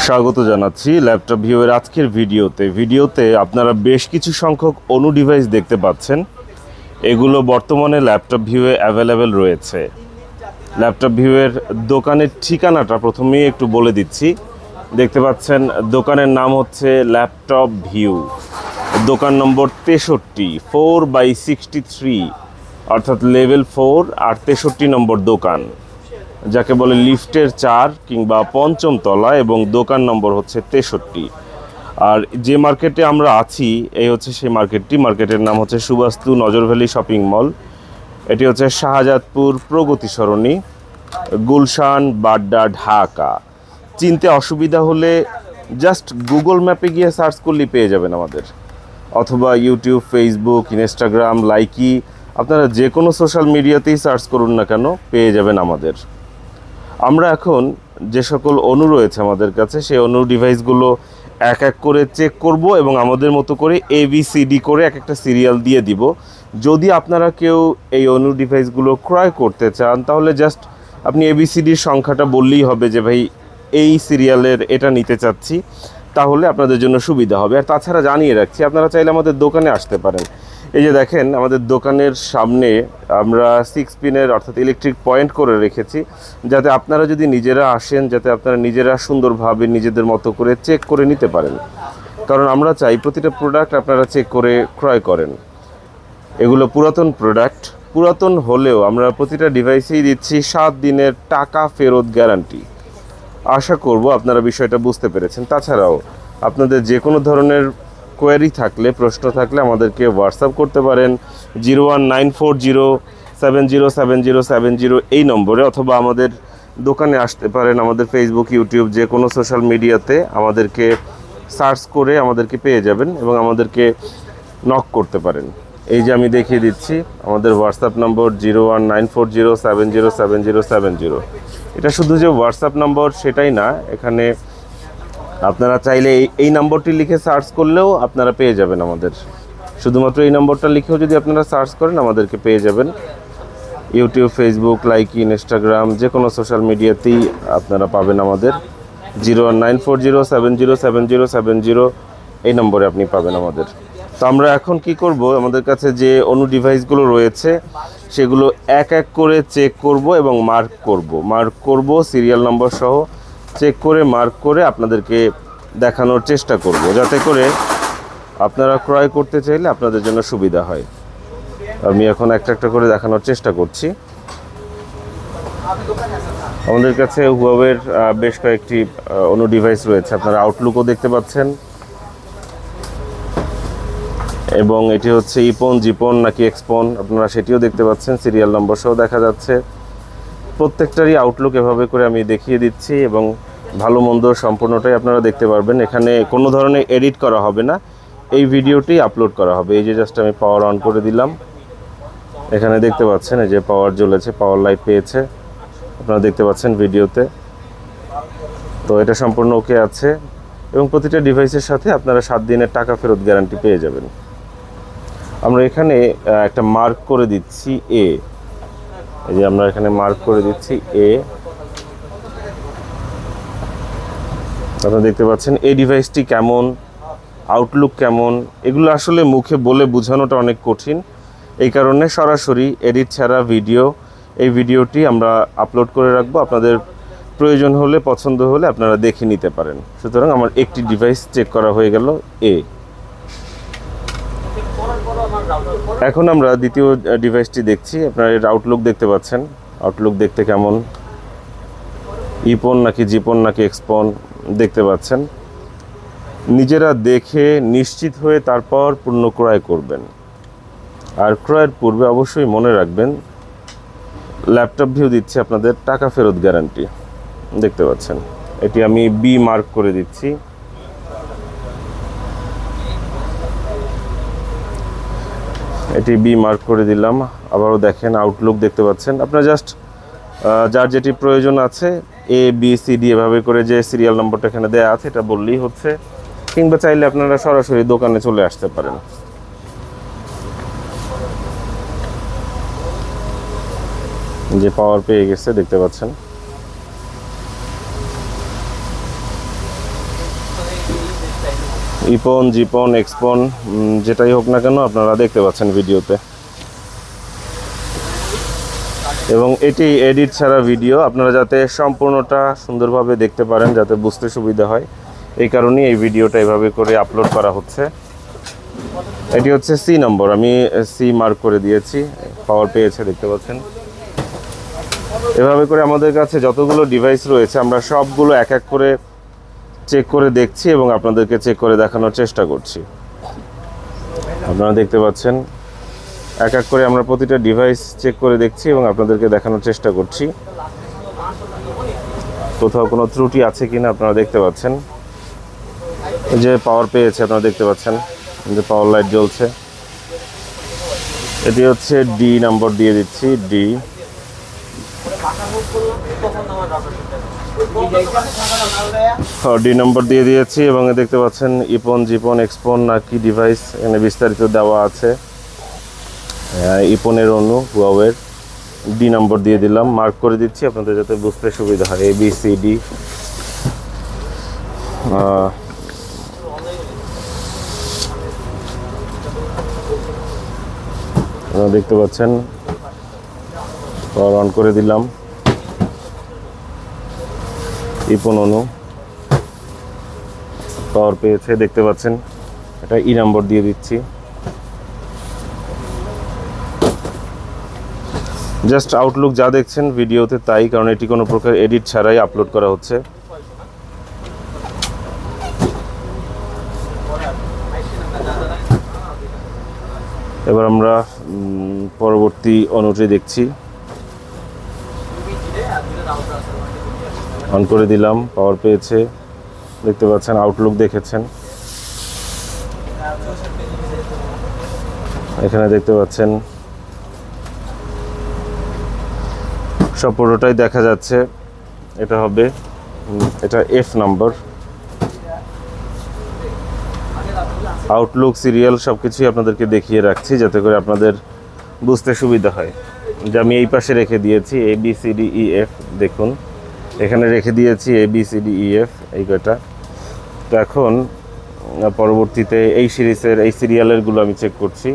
স্বাগত জানাচ্ছি ল্যাপটপ ভিউয়ের আজকের ভিডিওতে আপনারা বেশ কিছু সংখ্যক অনু ডিভাইস দেখতে পাচ্ছেন। এগুলো বর্তমানে ল্যাপটপ ভিউয়ে অ্যাভেলেবেল রয়েছে। ল্যাপটপ ভিউয়ের দোকানের ঠিকানাটা প্রথমেই একটু বলে দিচ্ছি। দেখতে পাচ্ছেন দোকানের নাম হচ্ছে ল্যাপটপ ভিউ, দোকান নম্বর 63, 4/63, অর্থাৎ লেভেল 4 আর 63 নম্বর দোকান, যাকে বলে লিফটের 4 কিংবা 5ম তলা, এবং দোকান নম্বর হচ্ছে 63। আর যে মার্কেটে আমরা আছি এই হচ্ছে সেই মার্কেটের নাম হচ্ছে সুবাস্তু নজরভ্যালি শপিং মল। এটি হচ্ছে শাহজাদপুর প্রগতি সরণি, গুলশান, বাড্ডা, ঢাকা। চিনতে অসুবিধা হলে জাস্ট গুগল ম্যাপে গিয়ে সার্চ করলেই পেয়ে যাবেন আমাদের, অথবা ইউটিউব, ফেসবুক, ইনস্টাগ্রাম, লাইকি, আপনারা যে কোনো সোশ্যাল মিডিয়াতেই সার্চ করুন না কেন পেয়ে যাবেন আমাদের। আমরা এখন যে সকল অনু রয়েছে আমাদের কাছে সেই অনু ডিভাইসগুলো এক এক করে চেক করব এবং আমাদের মতো করে ABCD করে এক একটা সিরিয়াল দিয়ে দিব। যদি আপনারা কেউ এই অনু ডিভাইসগুলো ক্রয় করতে চান তাহলে জাস্ট আপনি ABCDর সংখ্যাটা বললেই হবে যে ভাই এই সিরিয়ালের এটা নিতে চাচ্ছি, তাহলে আপনাদের জন্য সুবিধা হবে। আর তাছাড়া জানিয়ে রাখছি, আপনারা চাইলে আমাদের দোকানে আসতে পারেন। এই যে দেখেন আমাদের দোকানের সামনে আমরা 6 পিনের অর্থাৎ ইলেকট্রিক পয়েন্ট করে রেখেছি, যাতে আপনারা যদি নিজেরা আসেন যাতে আপনারা নিজেরা সুন্দরভাবে নিজেদের মতো করে চেক করে নিতে পারেন। কারণ আমরা চাই প্রতিটা প্রোডাক্ট আপনারা চেক করে ক্রয় করেন। এগুলো পুরাতন প্রোডাক্ট, পুরাতন হলেও আমরা প্রতিটা ডিভাইসেই দিচ্ছি 7 দিনের টাকা ফেরত গ্যারান্টি। আশা করব আপনারা বিষয়টা বুঝতে পেরেছেন। তাছাড়াও আপনাদের যে কোনো ধরনের কোয়েরি থাকলে, প্রশ্ন থাকলে আমাদেরকে হোয়াটসঅ্যাপ করতে পারেন 01940707070 এই নম্বরে, অথবা আমাদের দোকানে আসতে পারেন। আমাদের ফেসবুক, ইউটিউব, যে কোনো সোশ্যাল মিডিয়াতে আমাদেরকে সার্চ করে আমাদেরকে পেয়ে যাবেন এবং আমাদেরকে নক করতে পারেন। এই যে আমি দেখিয়ে দিচ্ছি আমাদের হোয়াটসঅ্যাপ নম্বর 01940707070। এটা শুধু যে হোয়াটসঅ্যাপ নম্বর সেটাই না, এখানে আপনারা চাইলে এই নম্বরটি লিখে সার্চ করলেও আপনারা পেয়ে যাবেন আমাদের। শুধুমাত্র এই নম্বরটা লিখেও যদি আপনারা সার্চ করেন আমাদেরকে পেয়ে যাবেন। ইউটিউব, ফেসবুক, লাইকি, ইনস্টাগ্রাম, যে কোনো সোশ্যাল মিডিয়াতেই আপনারা পাবেন আমাদের। 01940707070 এই নম্বরে আপনি পাবেন আমাদের। তো আমরা এখন কি করব, আমাদের কাছে যে অনু ডিভাইসগুলো রয়েছে সেগুলো এক এক করে চেক করব এবং মার্ক করব সিরিয়াল নম্বর সহ। চেক করে মার্ক করে আপনাদেরকে দেখানোর চেষ্টা করব, যাতে করে আপনারা ক্রয় করতে চাইলে আপনাদের জন্য সুবিধা হয়। আমি এখন একটা একটা করে দেখানোর চেষ্টা করছি। আমাদের কাছে হুয়াওয়ের বেশ কয়েকটি অনু ডিভাইস রয়েছে, আপনারা আউটলুকও দেখতে পাচ্ছেন, এবং এটি হচ্ছে ইপন, জিপন নাকি এক্সপন আপনারা সেটিও দেখতে পাচ্ছেন, সিরিয়াল নম্বর সহ দেখা যাচ্ছে। প্রত্যেকটারই আউটলুক এভাবে করে আমি দেখিয়ে দিচ্ছি এবং ভালো মন্দ সম্পূর্ণটাই আপনারা দেখতে পারবেন। এখানে কোনো ধরনের এডিট করা হবে না, এই ভিডিওটি আপলোড করা হবে। এই যে জাস্ট আমি পাওয়ার অন করে দিলাম, এখানে দেখতে পাচ্ছেন এই যে পাওয়ার জ্বলেছে, পাওয়ার লাইট পেয়েছে, আপনারা দেখতে পাচ্ছেন ভিডিওতে। তো এটা সম্পূর্ণ ওকে আছে এবং প্রতিটা ডিভাইসের সাথে আপনারা 7 দিনের টাকা ফেরত গ্যারান্টি পেয়ে যাবেন। আমরা এখানে একটা মার্ক করে দিচ্ছি এ, এই যে আমরা এখানে মার্ক করে দিচ্ছি এ। আপনারা দেখতে পাচ্ছেন এই ডিভাইসটি কেমন, আউটলুক কেমন, এগুলো আসলে মুখে বলে বোঝানোটা অনেক কঠিন। এই কারণে সরাসরি এডিট ছাড়া এই ভিডিওটি আমরা আপলোড করে রাখবো। আপনাদের প্রয়োজন হলে, পছন্দ হলে আপনারা দেখে নিতে পারেন। সুতরাং আমার একটি ডিভাইস চেক করা হয়ে গেল এ। এখন আমরা দ্বিতীয় ডিভাইসটি দেখছি। আপনারা এর আউটলুক দেখতে পাচ্ছেন, আউটলুক দেখতে কেমন, ইপন নাকি জিপন নাকি এক্সপন দেখতে পাচ্ছেন। নিজেরা দেখে নিশ্চিত হয়ে তারপর পণ্য ক্রয় করবেন। আর ক্রয়ের পূর্বে অবশ্যই মনে রাখবেন ল্যাপটপ ভিউ দিচ্ছে আপনাদের টাকা ফেরত গ্যারান্টি। দেখতে পাচ্ছেন এটি আমি বি মার্ক করে দিচ্ছি। এটি বি মার্ক করে দিলাম। আবারও দেখেন আউটলুক দেখতে পাচ্ছেন। আপনারা জাস্ট যার যেটি প্রয়োজন আছে ABCD এভাবে করে যে সিরিয়াল নম্বরটা এখানে দেওয়া আছে এটা বললেই হচ্ছে, কিংবা চাইলে আপনারা সরাসরি দোকানে চলে আসতে পারেন। যে পাওয়ার পেয়ে গেছে দেখতে পাচ্ছেন। ইপন, জিপন, এক্সপন যেটাই হোক না কেন আপনারা দেখতে পাচ্ছেন ভিডিওতে। এবং এটি এডিট ছাড়া ভিডিও, আপনারা যাতে সম্পূর্ণটা সুন্দরভাবে দেখতে পারেন, যাতে বুঝতে সুবিধা হয়, এই কারণেই এই ভিডিওটা এভাবে করে আপলোড করা হচ্ছে। এটি হচ্ছে সি নম্বর, আমি সি মার্ক করে দিয়েছি, পাওয়ার পেয়েছে দেখতে পাচ্ছেন। এভাবে করে আমাদের কাছে যতগুলো ডিভাইস রয়েছে আমরা সবগুলো এক এক করে চেক করে দেখছি এবং আপনাদেরকে চেক করে দেখানোর চেষ্টা করছি। আপনারা দেখতে পাচ্ছেন এক এক করে আমরা প্রতিটা ডিভাইস চেক করে দেখছি এবং আপনাদেরকে দেখানোর চেষ্টা করছি। কোথাও কোনো ত্রুটি আছে কিনা আপনারা দেখতে পাচ্ছেন। যে পাওয়ার পেয়েছে আপনারা দেখতে পাচ্ছেন, যে পাওয়ার লাইট জ্বলছে। এটি হচ্ছে ডি নাম্বার দিয়ে দিচ্ছি, ডি। ডি নম্বর দিয়ে দিয়েছি এবং দেখতে পাচ্ছেন ইপন, জিপন, এক্সপন না কি ডিভাইস এখানে বিস্তারিত দেওয়া আছে। ইপনের অণু হুয়াওয়ের, ডি নম্বর দিয়ে দিলাম, মার্ক করে দিচ্ছি আপনাদের যাতে বুঝতে সুবিধা হয়। এ বি সি ডি। আপনারা দেখতে পাচ্ছেন পাওয়ার অন করে দিলাম। ইপন অণু পাওয়ার পেয়েছে দেখতে পাচ্ছেন, এটা ই নম্বর দিয়ে দিচ্ছি। জাস্ট আউটলুক যা দেখছেন ভিডিওতে তাই, কারণ এটি কোনো প্রকার এডিট ছাড়াই আপলোড করা হচ্ছে। এবার আমরা পরবর্তী অণুটি দেখছি। অন করে দিলাম, পাওয়ার পেয়েছে দেখতে পাচ্ছেন, আউটলুক দেখেছেন। এখানে দেখতে পাচ্ছেন সব পুরোটাই দেখা যাচ্ছে। এটা হবে, এটা এফ নাম্বার। আউটলুক, সিরিয়াল সব কিছুই আপনাদেরকে দেখিয়ে রাখছি যাতে করে আপনাদের বুঝতে সুবিধা হয়। যে আমি এই পাশে রেখে দিয়েছি A B C D E F, দেখুন এখানে রেখে দিয়েছি A B C D E F এই কয়টা। তো এখন পরবর্তীতে এই সিরিজের এই সিরিয়ালেরগুলো আমি চেক করছি।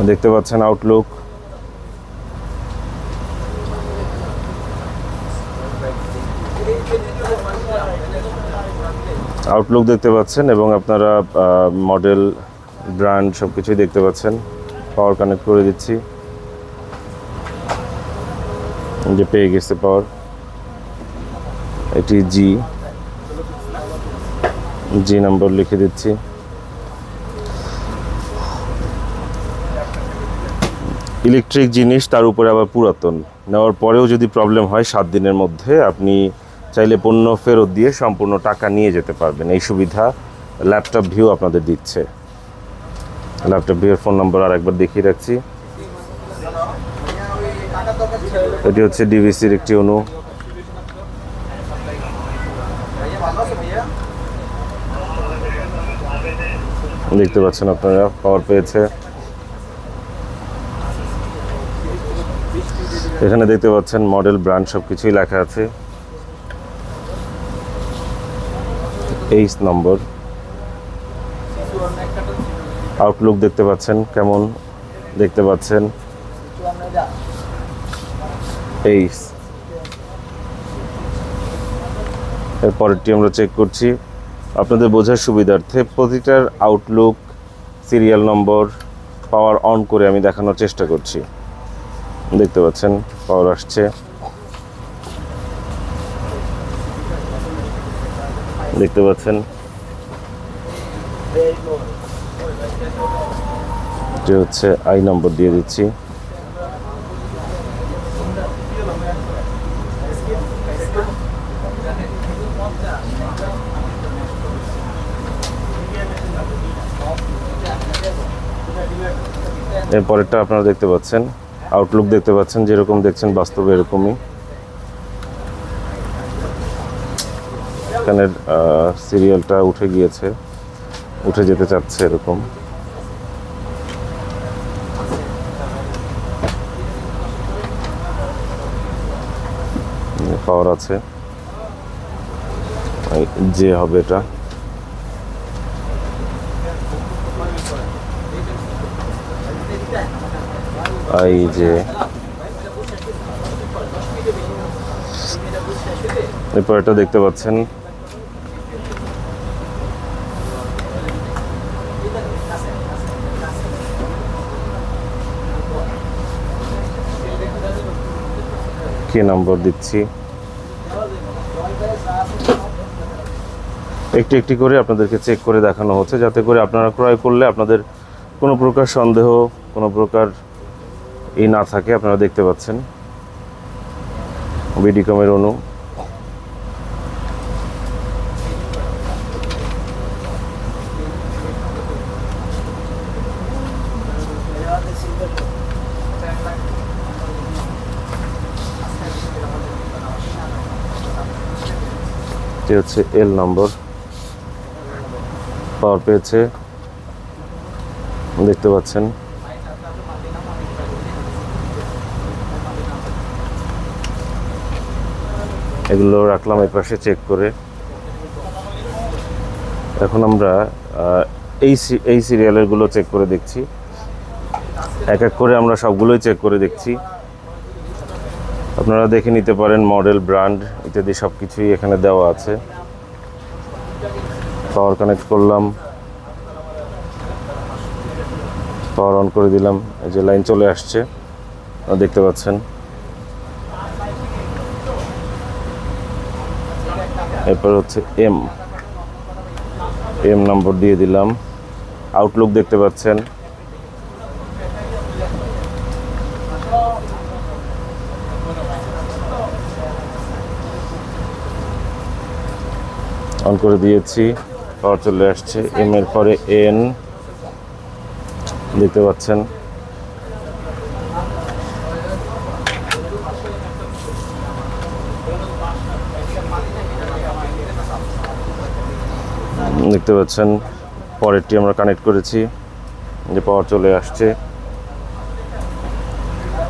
দেখতে পাচ্ছেন আউটলুক, আউটলুক দেখতে পাচ্ছেন এবং আপনারা মডেল, ব্র্যান্ড সব কিছুই দেখতে পাচ্ছেন। পাওয়ার কানেক্ট করে দিচ্ছি, যে পেয়ে গেছে পাওয়ার। এটি জি, জি নাম্বার লিখে দিচ্ছি। ইলেকট্রিক জিনিস, তার উপরে আবার পুরাতন, নেওয়ার পরেও যদি প্রবলেম হয় 7 দিনের মধ্যে আপনি চাইলে পণ্য ফেরত দিয়ে সম্পূর্ণ টাকা নিয়ে যেতে পারবেন। এই সুবিধা ল্যাপটপ ভিউ আপনাদের দিচ্ছে। ল্যাপটপ ভিউয়ের ফোন নাম্বার আর একবার দেখিয়ে রাখছি। এটি হচ্ছে ডিভিসির একটি অণু। দেখতে পাচ্ছেন আপনারা পাওয়ার পেয়েছে। এখানে দেখতে পাচ্ছেন মডেল, ব্র্যান্ড সব কিছুই লেখা আছে। এইচ নম্বর। আউটলুক দেখতে পাচ্ছেন কেমন দেখতে পাচ্ছেন। এইচ। এরপরেরটি আমরা চেক করছি আপনাদের বোঝার সুবিধার্থে। প্রতিটার outlook, serial number, power on করে আমি দেখানোর চেষ্টা করছি। দেখতে পাচ্ছেন পাওয়ার আসছে। দেখতে পাচ্ছেন যে হচ্ছে আই নম্বর দিয়ে দিচ্ছি। এরপরেরটা আপনারা দেখতে পাচ্ছেন, আউটলুক দেখতে পাচ্ছেন, যেরকম দেখছেন বাস্তবে এরকমই। এখানের সিরিয়ালটা উঠে গিয়েছে, উঠে যেতে চাচ্ছে এরকম। পাওয়ার আছে, যে হবে এটা এই যে এরপর এটা দেখতে পাচ্ছেন, কি নম্বর দিচ্ছি, একটি একটি করে আপনাদেরকে চেক করে দেখানো হচ্ছে, যাতে করে আপনারা ক্রয় করলে আপনাদের কোনো প্রকার সন্দেহ, কোনো প্রকার না থাকে। আপনারা দেখতে পাচ্ছেন বিডিকমের অণু, এটি হচ্ছে এল নম্বর, পাওয়ার পেয়েছে দেখতে পাচ্ছেন। এগুলো রাখলাম এই পাশে চেক করে। এখন আমরা এই সিরিয়ালেরগুলো চেক করে দেখছি, এক এক করে আমরা সবগুলোই চেক করে দেখছি। আপনারা দেখে নিতে পারেন, মডেল, ব্র্যান্ড ইত্যাদি সব কিছুই এখানে দেওয়া আছে। পাওয়ার কানেক্ট করলাম, পাওয়ার অন করে দিলাম, এই যে লাইন চলে আসছে দেখতে পাচ্ছেন। এরপর হচ্ছে এম নম্বর দিয়ে দিলাম, আউটলুক দেখতে পাচ্ছেন। অন করে দিয়েছি, পাওয়ার চলে আসছে। এম এর পরে এন দেখতে পাচ্ছেন। দেখতে পাচ্ছেন পরেরটি আমরা কানেক্ট করেছি, যে পাওয়ার চলে আসছে।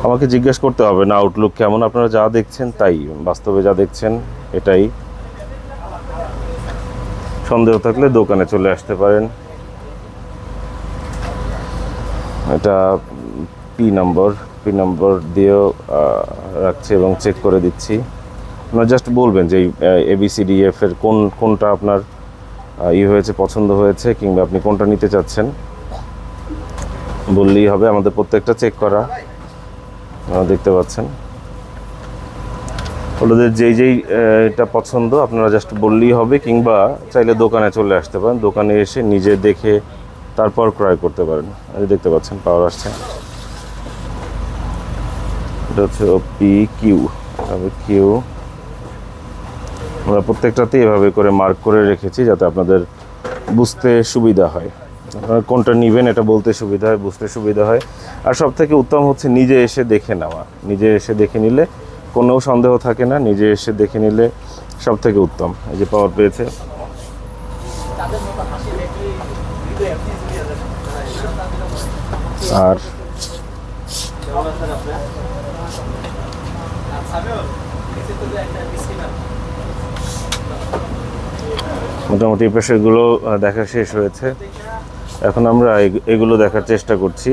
আমাকে জিজ্ঞেস করতে হবে না আউটলুক কেমন, আপনারা যা দেখছেন তাই, বাস্তবে যা দেখছেন এটাই। সন্দেহ থাকলে দোকানে চলে আসতে পারেন। এটা পি নম্বর দিয়েও রাখছি এবং চেক করে দিচ্ছি। আপনারা জাস্ট বলবেন যে ABCDF এর কোনটা আপনার হয়েছে, পছন্দ হয়েছে, কিংবা আপনি কোনটা নিতে চাচ্ছেন বললেই হবে। আমাদের প্রত্যেকটা চেক করা, দেখতে পাচ্ছেন। ওদের যেই এটা পছন্দ আপনারা জাস্ট বললেই হবে, কিংবা চাইলে দোকানে চলে আসতে পারেন, দোকানে এসে নিজে দেখে তারপর ক্রয় করতে পারেন। দেখতে পাচ্ছেন পাওয়ার আসছে। এটা হচ্ছে কিউ। আমরা প্রত্যেকটাতেই এভাবে করে মার্ক করে রেখেছি, যাতে আপনাদের বুঝতে সুবিধা হয়। আপনারা কোনটা নেবেন এটা বলতে সুবিধা হয়, বুঝতে সুবিধা হয়। আর সব থেকে উত্তম হচ্ছে নিজে এসে দেখে নেওয়া। নিজে এসে দেখে নিলে কোনো সন্দেহ থাকে না, নিজে এসে দেখে নিলে সব থেকে উত্তম। এই যে পাওয়ার পেয়েছে। আর মোটামুটি পেশাগুলো দেখা শেষ হয়েছে। এখন আমরা এগুলো দেখার চেষ্টা করছি।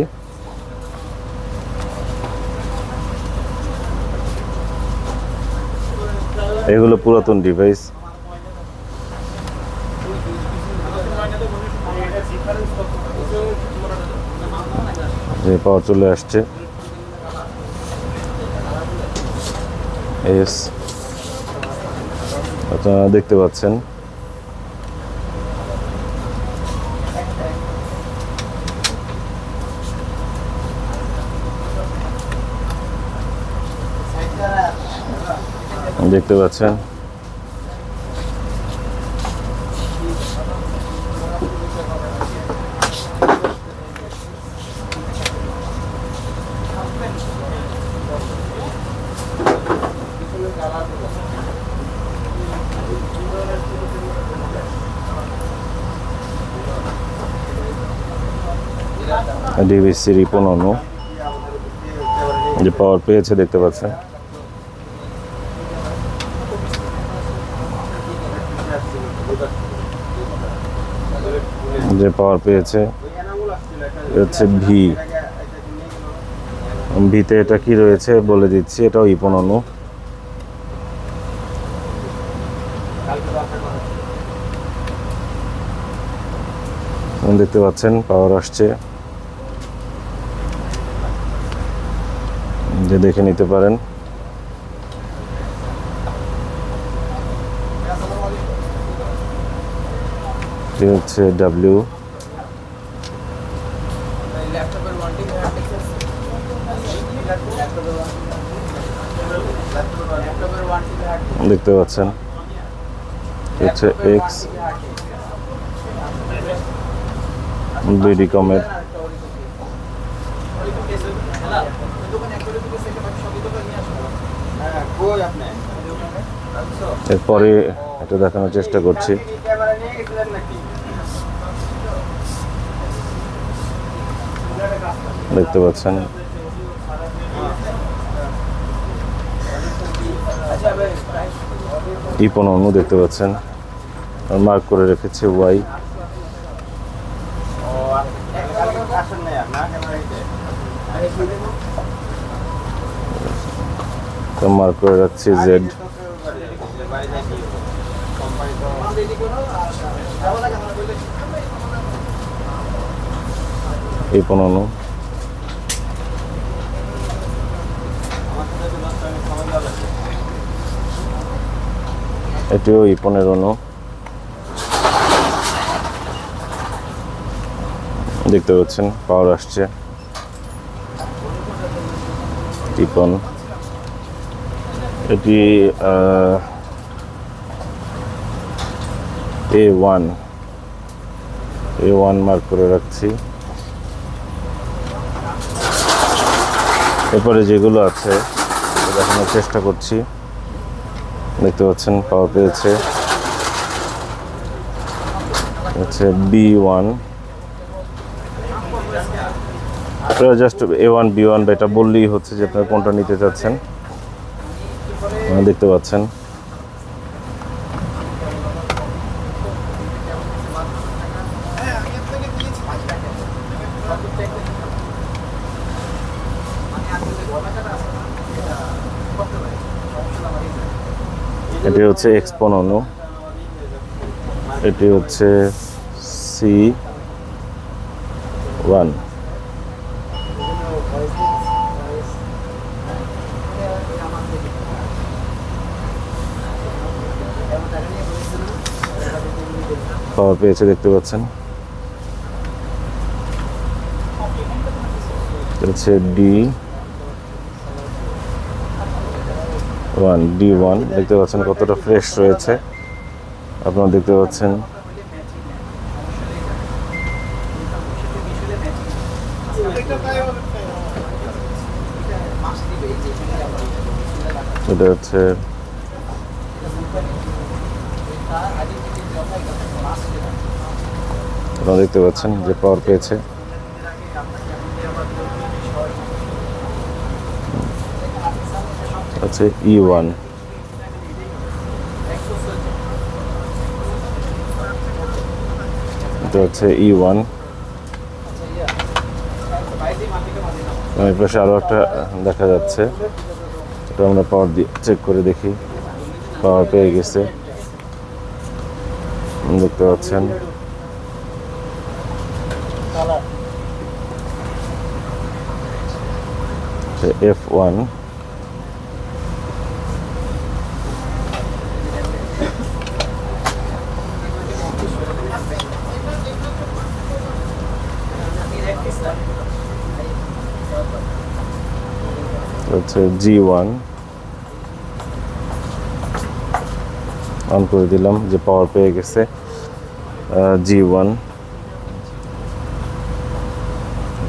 এগুলো পুরাতন ডিভাইস, যে পাওয়ার চলে আসছে। আপনারা দেখতে পাচ্ছেন। দেখতে পাচ্ছেন DVC 15 যে পাওয়ার পেয়েছে, দেখতে পাচ্ছেন। যে পাওয়ার পেয়েছে হচ্ছে ভিতে এটা কি রয়েছে বলে দিচ্ছি, এটাও ই15। দেখতে পাচ্ছেন পাওয়ার আসছে, যে দেখে নিতে পারেন। এটি হচ্ছে ডাব্লিউ। দেখতে পাচ্ছেন হচ্ছে এক্স বিডি কমের। এরপরে এটা দেখানোর চেষ্টা করছি। দেখতে পাচ্ছেন ই15 দেখতে পাচ্ছেন, মার্ক করে রেখেছে ওয়াই। মার্ক করে রাখছি জেড। ই15 এটিও ই15। দেখতে পাচ্ছেন পাওয়ার আসছে টিপন। এটি A1 মার্ক করে রাখছি। এরপরে যেগুলো আছে দেখানোর চেষ্টা করছি। দেখতে পাচ্ছেন পাওয়ার পেয়েছে হচ্ছে B1। আপনারা জাস্ট A1 B1 এটা বললেই হচ্ছে যে আপনারা কোনটা নিতে চাচ্ছেন। দেখতে পাচ্ছেন এটি হচ্ছে X15, এটি হচ্ছে C1। পাওয়ার পেয়েছে দেখতে পাচ্ছেন, হচ্ছে D1 দেখতে পাচ্ছেন কতটা ফ্রেশ রয়েছে আপনারা দেখতে পাচ্ছেন। এটা হচ্ছে আপনারা দেখতে পাচ্ছেন যে পাওয়ার পেয়েছে। আচ্ছা E1 এটা হচ্ছে E1। এর পাশে আরো একটা দেখা যাচ্ছে, এটা আমরা পাওয়ার দিয়ে চেক করে দেখি। পাওয়ার পেয়ে গেছে দেখতে পাচ্ছেন। F1 হচ্ছে G1 অন করে দিলাম যে পাওয়ার পেয়ে গেছে G1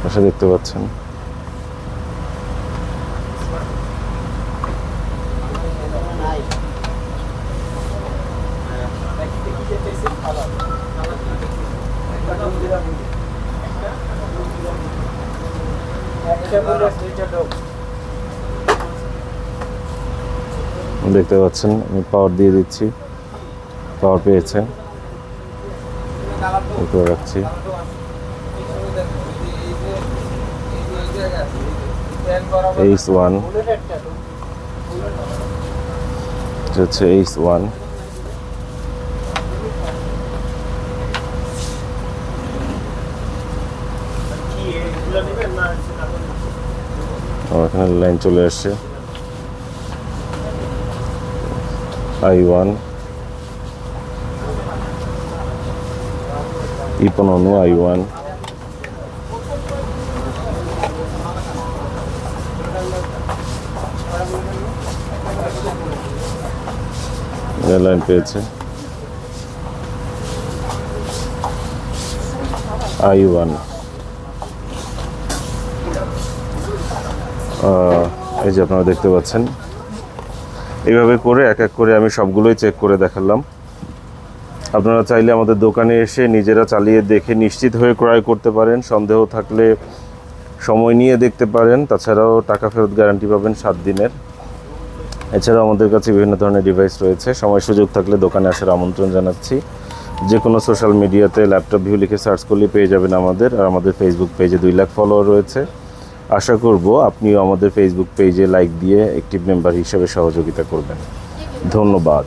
পাশে দেখতে পাচ্ছেন। দেখতে পাচ্ছেন আমি পাওয়ার দিয়ে দিচ্ছি, পাওয়ার পেয়েছে রাখছি। H1 হচ্ছে H1 এখানে লাইন চলে আসছে I1 E15 I1 লাইন পেয়েছে I1 এই যে আপনারা দেখতে পাচ্ছেন এইভাবে করে এক এক করে আমি সবগুলোই চেক করে দেখালাম। আপনারা চাইলে আমাদের দোকানে এসে নিজেরা চালিয়ে দেখে নিশ্চিত হয়ে ক্রয় করতে পারেন। সন্দেহ থাকলে সময় নিয়ে দেখতে পারেন। তাছাড়াও টাকা ফেরত গ্যারান্টি পাবেন 7 দিনের। এছাড়াও আমাদের কাছে বিভিন্ন ধরনের ডিভাইস রয়েছে। সময় সুযোগ থাকলে দোকানে আসার আমন্ত্রণ জানাচ্ছি। যে কোনো সোশ্যাল মিডিয়াতে ল্যাপটপ ভিউ লিখে সার্চ করলে পেয়ে যাবেন আমাদের। আর আমাদের ফেসবুক পেজে 2 লাখ ফলোয়ার রয়েছে। আশা করব আপনিও আমাদের ফেসবুক পেজে লাইক দিয়ে অ্যাক্টিভ মেম্বার হিসেবে সহযোগিতা করবেন। ধন্যবাদ।